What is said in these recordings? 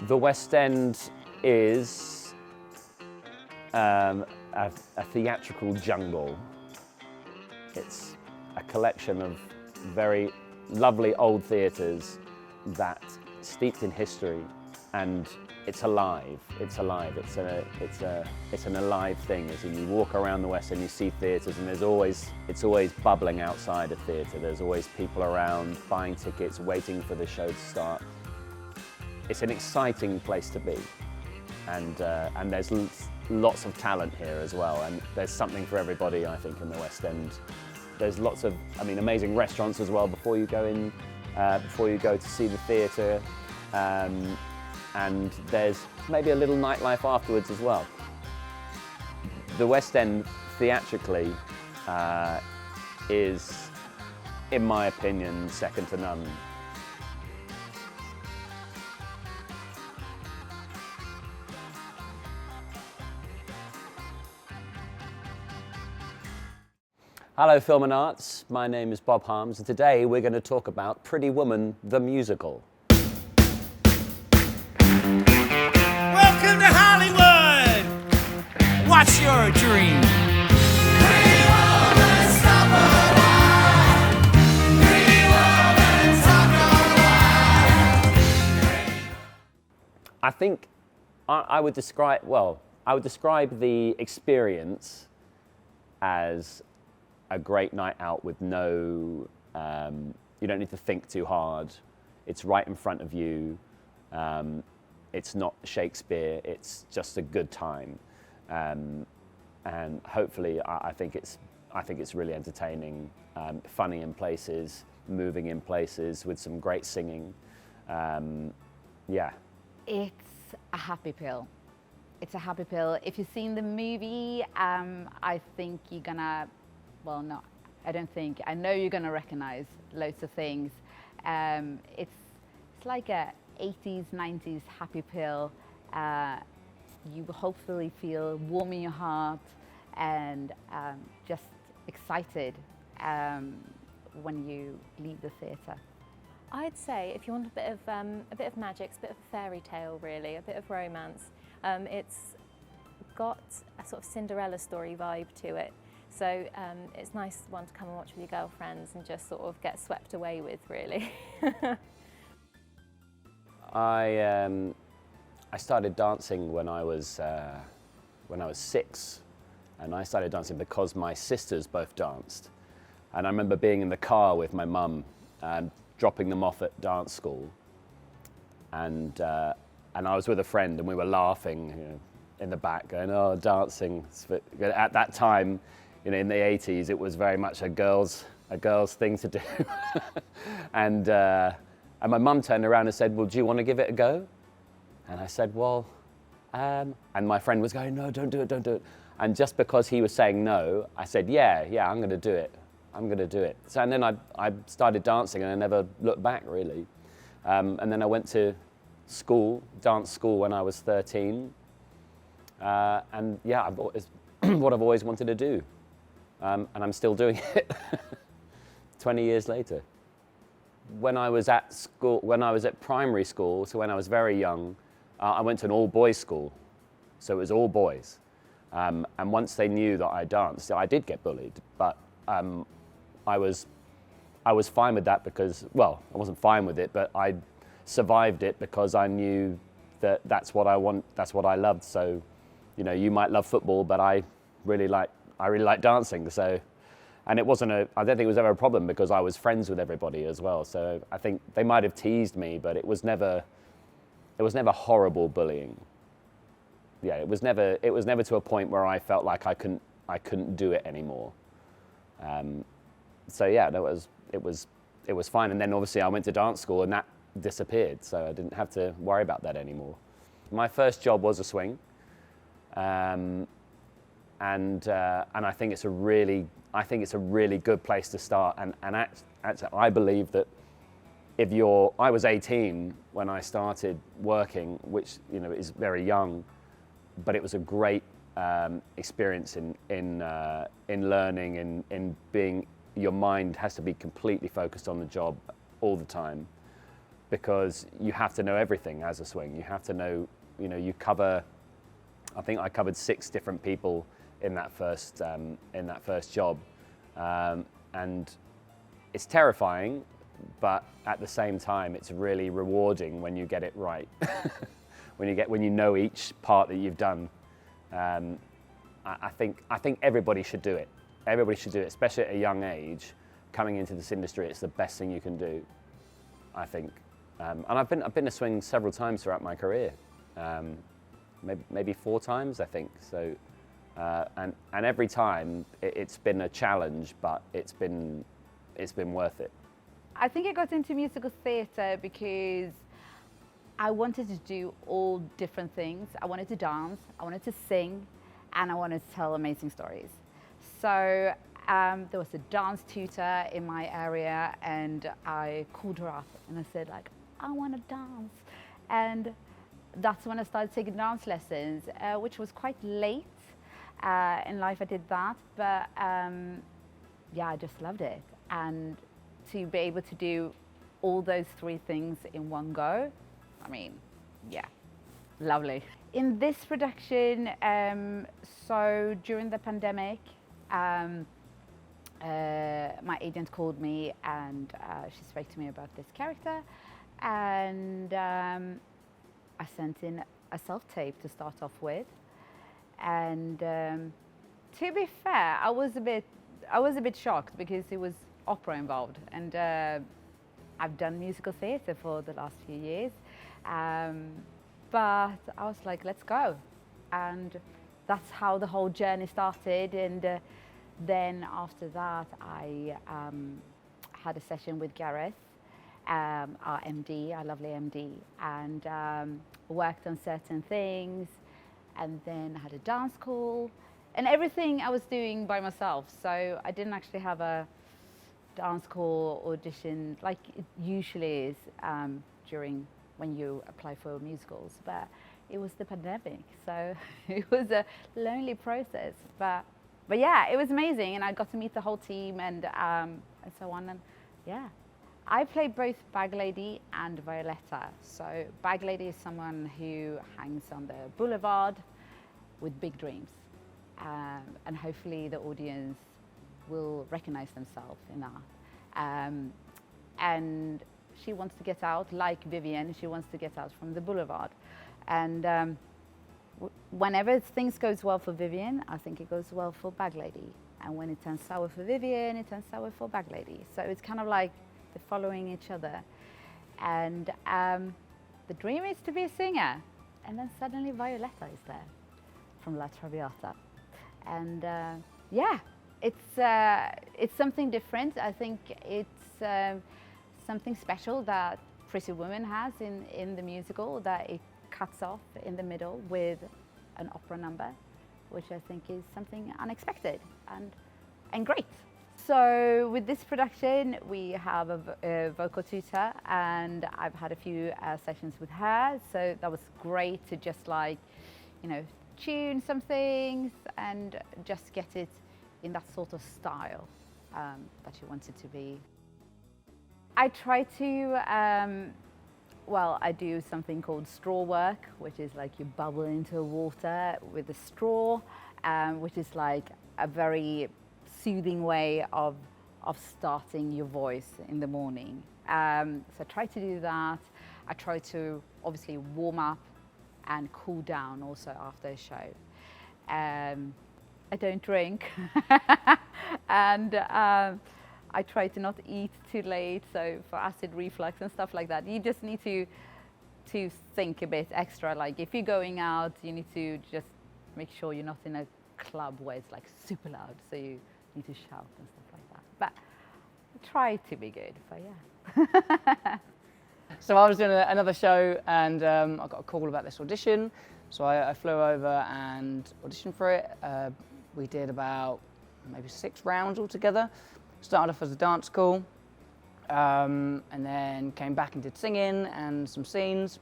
The West End is a theatrical jungle. It's a collection of very lovely old theatres that steeped in history, and it's alive. It's alive. It's an alive thing. As in, you walk around the West End, you see theatres, and it's always bubbling outside a theatre. There's always people around buying tickets, waiting for the show to start. It's an exciting place to be, and there's lots of talent here as well, and there's something for everybody, I think, in the West End. There's lots of, amazing restaurants as well before you go in, before you go to see the theatre, and there's maybe a little nightlife afterwards as well. The West End, theatrically, is, in my opinion, second to none. Hello Film and Arts, my name is Bob Harms, and today we're going to talk about Pretty Woman, the musical. Welcome to Hollywood! What's your dream? Pretty woman, stop a while. Pretty woman, talk a while. I think I would describe the experience as a great night out with no, you don't need to think too hard. It's right in front of you. It's not Shakespeare, it's just a good time. And hopefully, I think it's really entertaining, funny in places, moving in places with some great singing. Yeah. It's a happy pill. It's a happy pill. If you've seen the movie, I think you're gonna, well, no, I don't think. I know you're going to recognize loads of things. It's like a 80s, 90s happy pill. You hopefully feel warm in your heart and just excited when you leave the theatre. I'd say if you want a bit of magic, it's a bit of a fairy tale, really, a bit of romance. It's got a sort of Cinderella story vibe to it. So it's a nice one to come and watch with your girlfriends and just sort of get swept away with, really. I started dancing when I was 6, and I started dancing because my sisters both danced. And I remember being in the car with my mum and dropping them off at dance school, and I was with a friend and we were laughing, in the back, going, "Oh, dancing!" At that time, in the 80s, it was very much a girl's thing to do. And my mum turned around and said, "Well, do you want to give it a go?" And I said, "Well," and my friend was going, "No, don't do it, don't do it." And just because he was saying no, I said, yeah, I'm going to do it. I'm going to do it. So, and then I started dancing and I never looked back, really. And then I went to school, dance school, when I was 13. And yeah, it's what I've always wanted to do. And I'm still doing it 20 years later. When I was at school, when I was at primary school, so when I was very young, I went to an all-boys school. So it was all boys. And once they knew that I danced, I did get bullied, but I was fine with that because, well, I wasn't fine with it, but I survived it because I knew that that's what I want, that's what I loved. So, you might love football, but I really like dancing. So, and I don't think it was ever a problem because I was friends with everybody as well. So I think they might have teased me, but it was never horrible bullying. Yeah, it was never to a point where I felt like I couldn't do it anymore. So yeah, it was fine. And then obviously I went to dance school and that disappeared, so I didn't have to worry about that anymore. My first job was a swing. And I think it's a really good place to start. And actually, I believe that I was 18 when I started working, which is very young, but it was a great experience in learning, in being. Your mind has to be completely focused on the job all the time. because you have to know everything as a swing. You have to know, you cover. I think I covered 6 different people in that first job, and it's terrifying, but at the same time, it's really rewarding when you get it right. when you know each part that you've done. I think everybody should do it. Everybody should do it, especially at a young age. Coming into this industry, it's the best thing you can do, I think. And I've been to swing several times throughout my career, maybe 4 times, I think. So, and every time it's been a challenge, but it's been worth it. I think I got into musical theatre because I wanted to do all different things. I wanted to dance, I wanted to sing, and I wanted to tell amazing stories. So there was a dance tutor in my area, and I called her up and I said, like, I want to dance. And that's when I started taking dance lessons, which was quite late in life. I did that, but yeah, I just loved it. And to be able to do all those 3 things in one go, I mean, yeah, lovely. In this production, so during the pandemic, my agent called me and she spoke to me about this character, and I sent in a self-tape to start off with. And to be fair, I was a bit shocked because it was opera involved, and I've done musical theatre for the last few years, but I was like, let's go. And that's how the whole journey started. And then after that, I had a session with Gareth, our MD, our lovely MD, and worked on certain things, and then I had a dance call, and everything I was doing by myself. So I didn't actually have a dance call audition like it usually is during when you apply for musicals, but it was the pandemic, so it was a lonely process. But yeah, it was amazing, and I got to meet the whole team and so on. And yeah, I play both Bag Lady and Violetta. So Bag Lady is someone who hangs on the boulevard with big dreams, and hopefully the audience will recognize themselves in that. And she wants to get out, like Vivian, she wants to get out from the boulevard. And whenever things goes well for Vivian, I think it goes well for Bag Lady. And when it turns sour for Vivian, it turns sour for Bag Lady. So it's kind of like they're following each other. And the dream is to be a singer. And then suddenly Violetta is there from La Traviata. And yeah, it's something different. I think it's something special that Pretty Woman has in the musical, that it cuts off in the middle with an opera number, which I think is something unexpected and great. So with this production, we have a vocal tutor, and I've had a few sessions with her. So that was great to just tune some things and just get it in that sort of style that she wanted to be. I try to, I do something called straw work, which is like you bubble into water with a straw, which is like a very soothing way of starting your voice in the morning. So I try to do that. I try to obviously warm up and cool down also after a show. I don't drink, and I try to not eat too late, so for acid reflux and stuff like that, you just need to think a bit extra. Like if you're going out, you need to just make sure you're not in a club where it's like super loud, so you need to shout and stuff like that. But I try to be good, but yeah. So I was doing another show, and I got a call about this audition, so I flew over and auditioned for it. We did about maybe 6 rounds altogether. Started off as a dance call, and then came back and did singing and some scenes,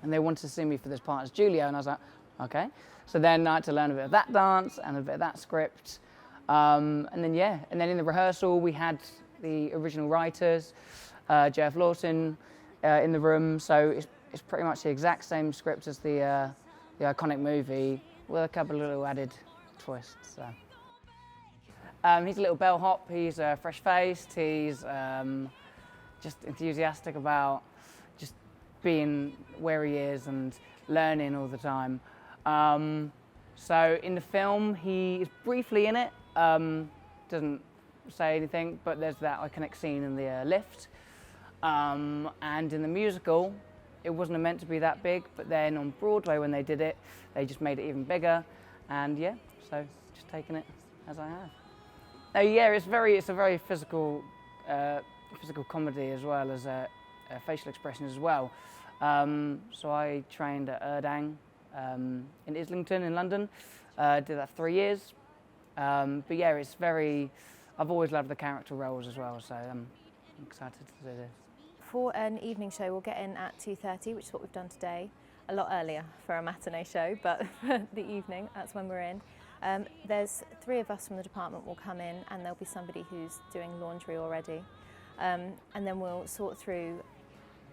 and they wanted to see me for this part as Julia, and I was like, okay. So then I had to learn a bit of that dance and a bit of that script, and then in the rehearsal we had the original writers, Jeff Lawson, in the room, so it's pretty much the exact same script as the iconic movie with a couple of little added twists. So. He's a little bellhop, he's fresh-faced, he's just enthusiastic about just being where he is and learning all the time. So in the film, he is briefly in it, doesn't say anything, but there's that iconic scene in the lift. And in the musical, it wasn't meant to be that big, but then on Broadway when they did it, they just made it even bigger. And yeah, so just taking it as I have. No, yeah, it's a very physical comedy as well as a facial expression as well. So I trained at Erdang in Islington in London. Did that for 3 years. But yeah, I've always loved the character roles as well, so I'm excited to do this. For an evening show, we'll get in at 2:30, which is what we've done today. A lot earlier for a matinee show, but for the evening, that's when we're in. There's 3 of us from the department will come in, and there'll be somebody who's doing laundry already. And then we'll sort through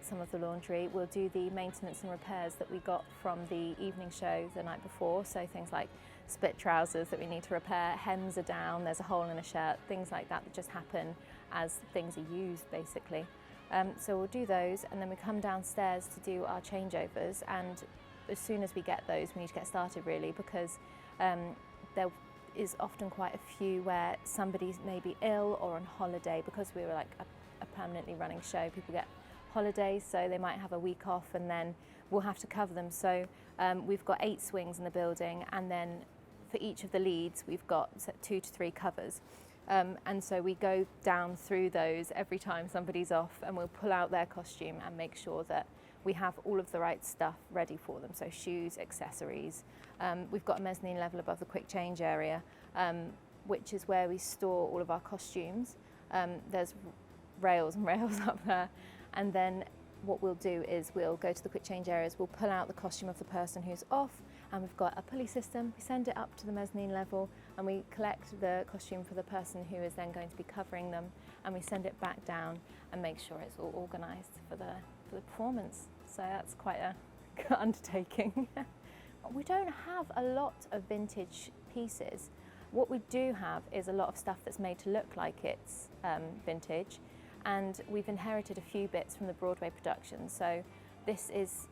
some of the laundry. We'll do the maintenance and repairs that we got from the evening show the night before, so things like split trousers that we need to repair, hems are down, there's a hole in a shirt, things like that that just happen as things are used basically. So we'll do those, and then we come downstairs to do our changeovers, and as soon as we get those we need to get started really, because there is often quite a few where somebody's maybe ill or on holiday, because we were like a permanently running show. People get holidays, so they might have a week off and then we'll have to cover them. So we've got 8 swings in the building, and then for each of the leads we've got 2 to 3 covers. And so we go down through those every time somebody's off, and we'll pull out their costume and make sure that we have all of the right stuff ready for them, so shoes, accessories. We've got a mezzanine level above the quick change area, which is where we store all of our costumes. There's rails and rails up there, and then what we'll do is we'll go to the quick change areas, we'll pull out the costume of the person who's off, and we've got a pulley system. We send it up to the mezzanine level, and we collect the costume for the person who is then going to be covering them, and we send it back down and make sure it's all organised for the performance. So that's quite a undertaking. We don't have a lot of vintage pieces. What we do have is a lot of stuff that's made to look like it's vintage, and we've inherited a few bits from the Broadway production. So this is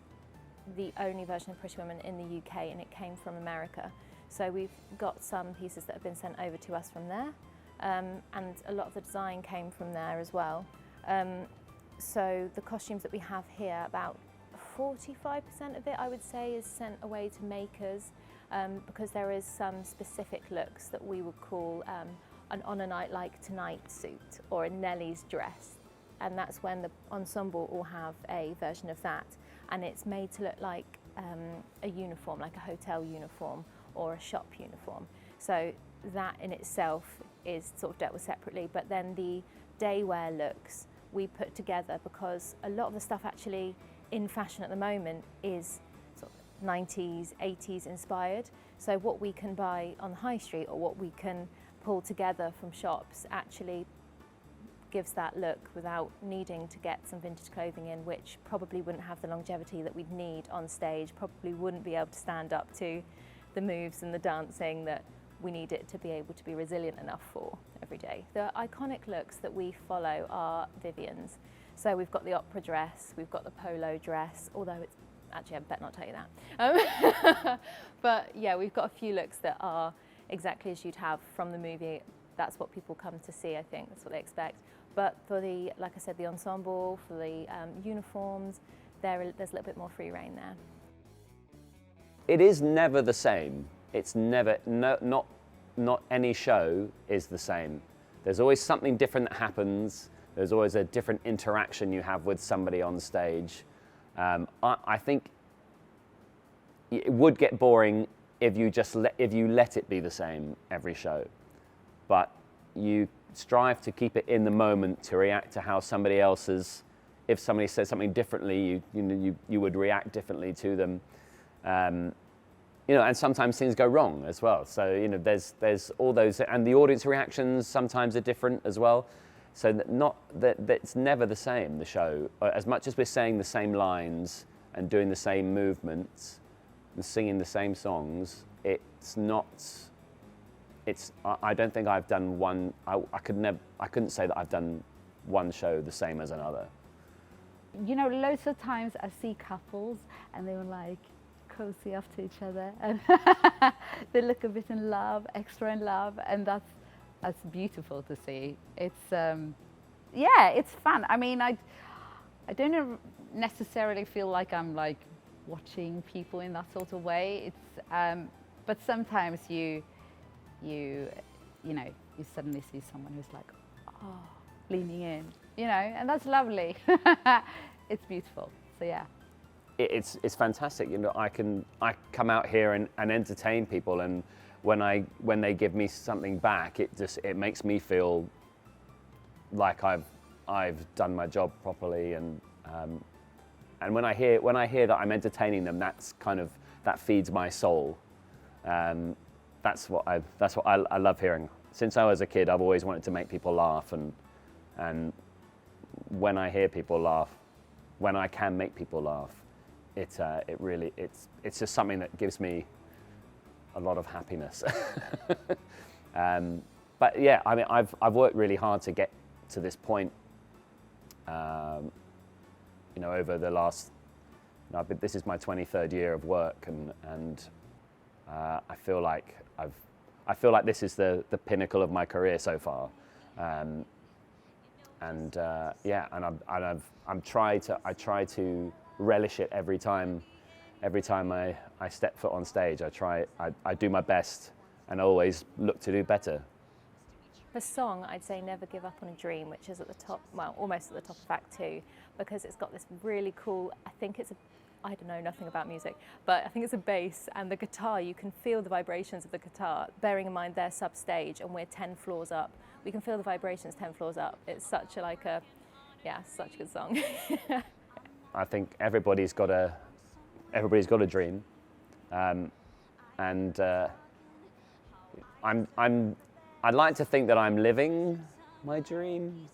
the only version of Pretty Woman in the UK, and it came from America. So we've got some pieces that have been sent over to us from there, and a lot of the design came from there as well. So the costumes that we have here, about 45% of it I would say is sent away to makers, because there is some specific looks that we would call an On a Night Like Tonight suit or a Nellie's dress, and that's when the ensemble will have a version of that, and it's made to look like a uniform, like a hotel uniform or a shop uniform. So that in itself is sort of dealt with separately, but then the day wear looks we put together, because a lot of the stuff actually in fashion at the moment is sort of 90s, 80s inspired. So what we can buy on the high street or what we can pull together from shops actually gives that look without needing to get some vintage clothing in, which probably wouldn't have the longevity that we'd need on stage, probably wouldn't be able to stand up to the moves and the dancing that we need it to be able to be resilient enough for every day. The iconic looks that we follow are Vivian's. So we've got the opera dress, we've got the polo dress, although it's, actually I better not tell you that. But yeah, we've got a few looks that are exactly as you'd have from the movie. That's what people come to see, I think, that's what they expect. But for the, like I said, the ensemble, for the uniforms, there's a little bit more free reign there. It is never the same. It's never, not any show is the same. There's always something different that happens. There's always a different interaction you have with somebody on stage. I think it would get boring if you just let it be the same every show. But you strive to keep it in the moment, to react to how somebody else is. If somebody says something differently, you would react differently to them. You know, and sometimes things go wrong as well. So, you know, there's all those, and the audience reactions sometimes are different as well. So that's never the same, the show. As much as we're saying the same lines and doing the same movements and singing the same songs, it's not, I don't think I've done one, I couldn't say that I've done one show the same as another. You know, loads of times I see couples and they were like cozy up to each other and they look a bit in love, extra in love, and that's beautiful to see. It's yeah, it's fun. I mean, I don't necessarily feel like I'm like watching people in that sort of way. It's but sometimes you know, you suddenly see someone who's like, oh, leaning in, you know, and that's lovely. It's beautiful. So yeah. It's fantastic. You know, I come out here and entertain people, and when they give me something back, it makes me feel like I've done my job properly, and when I hear that I'm entertaining them, that feeds my soul. That's what I love hearing. Since I was a kid, I've always wanted to make people laugh, and when I hear people laugh, when I can make people laugh, it's just something that gives me a lot of happiness. But yeah, I mean, I've worked really hard to get to this point. You know, over the last, this is my 23rd year of work, and I feel like this is the pinnacle of my career so far. Yeah, and I try to relish it every time I step foot on stage. I do my best and always look to do better. The song, I'd say Never Give Up on a Dream, which is at the top, well, almost at the top of Act 2, because it's got this really cool, I don't know nothing about music, but I think it's a bass, and the guitar, you can feel the vibrations of the guitar, bearing in mind they're substage and we're 10 floors up. We can feel the vibrations 10 floors up. It's such a such a good song. I think everybody's got a dream, and I'd like to think that I'm living my dream,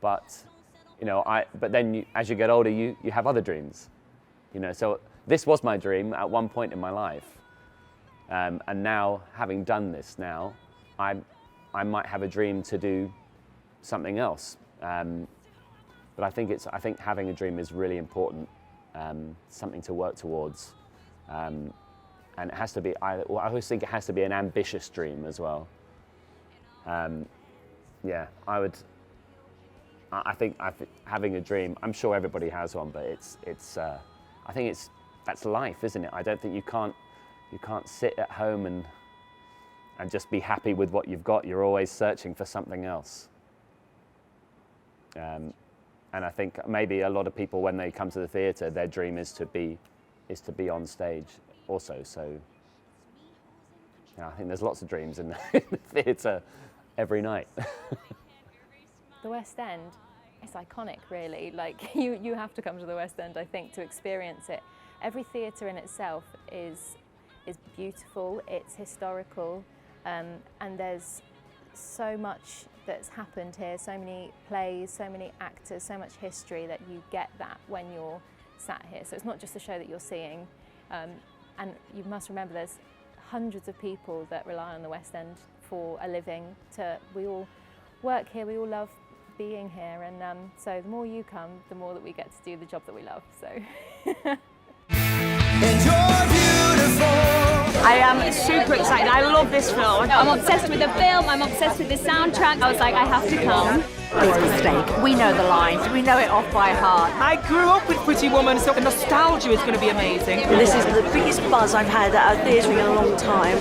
but you know, but then as you get older, you have other dreams, you know. So this was my dream at one point in my life, and now having done this, now I might have a dream to do something else. But I think having a dream is really important, something to work towards, and it has to be. I always think it has to be an ambitious dream as well. Yeah, I think having a dream, I'm sure everybody has one, but I think that's life, isn't it? I don't think you can't sit at home and just be happy with what you've got. You're always searching for something else. And I think maybe a lot of people, when they come to the theatre, their dream is to be on stage also. So yeah, I think there's lots of dreams in the theatre every night. The West End, it's iconic, really. Like, you have to come to the West End, I think, to experience it. Every theatre in itself is beautiful, it's historical, and there's so much that's happened here, so many plays, so many actors, so much history, that you get that when you're sat here. So it's not just a show that you're seeing, and you must remember there's hundreds of people that rely on the West End for a living. We all work here, we all love being here, and so the more you come, the more that we get to do the job that we love. So. And you're beautiful. I am super excited. I love this film. I'm obsessed with the film. I'm obsessed with the soundtrack. I was like, I have to come. It's a mistake. We know the lines. We know it off by heart. I grew up with Pretty Woman, so the nostalgia is going to be amazing. This is the biggest buzz I've had at a theatre in a long time.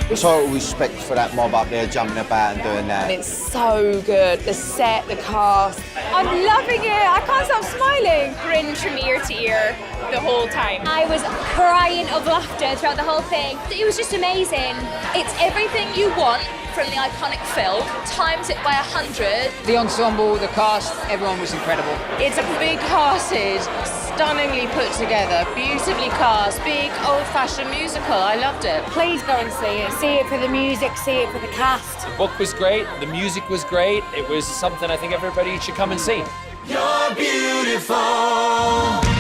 Total respect for that mob up there jumping about and doing that. It's so good. The set, the cast. I'm loving it. I can't stop smiling. Cringe from ear to ear. the whole time. I was crying of laughter throughout the whole thing. It was just amazing. It's everything you want from the iconic film, times it by 100. The ensemble, the cast, everyone was incredible. It's a big-hearted, stunningly put together, beautifully cast, big old-fashioned musical. I loved it. Please go and see it. See it for the music, see it for the cast. The book was great, the music was great. It was something I think everybody should come and see. You're beautiful.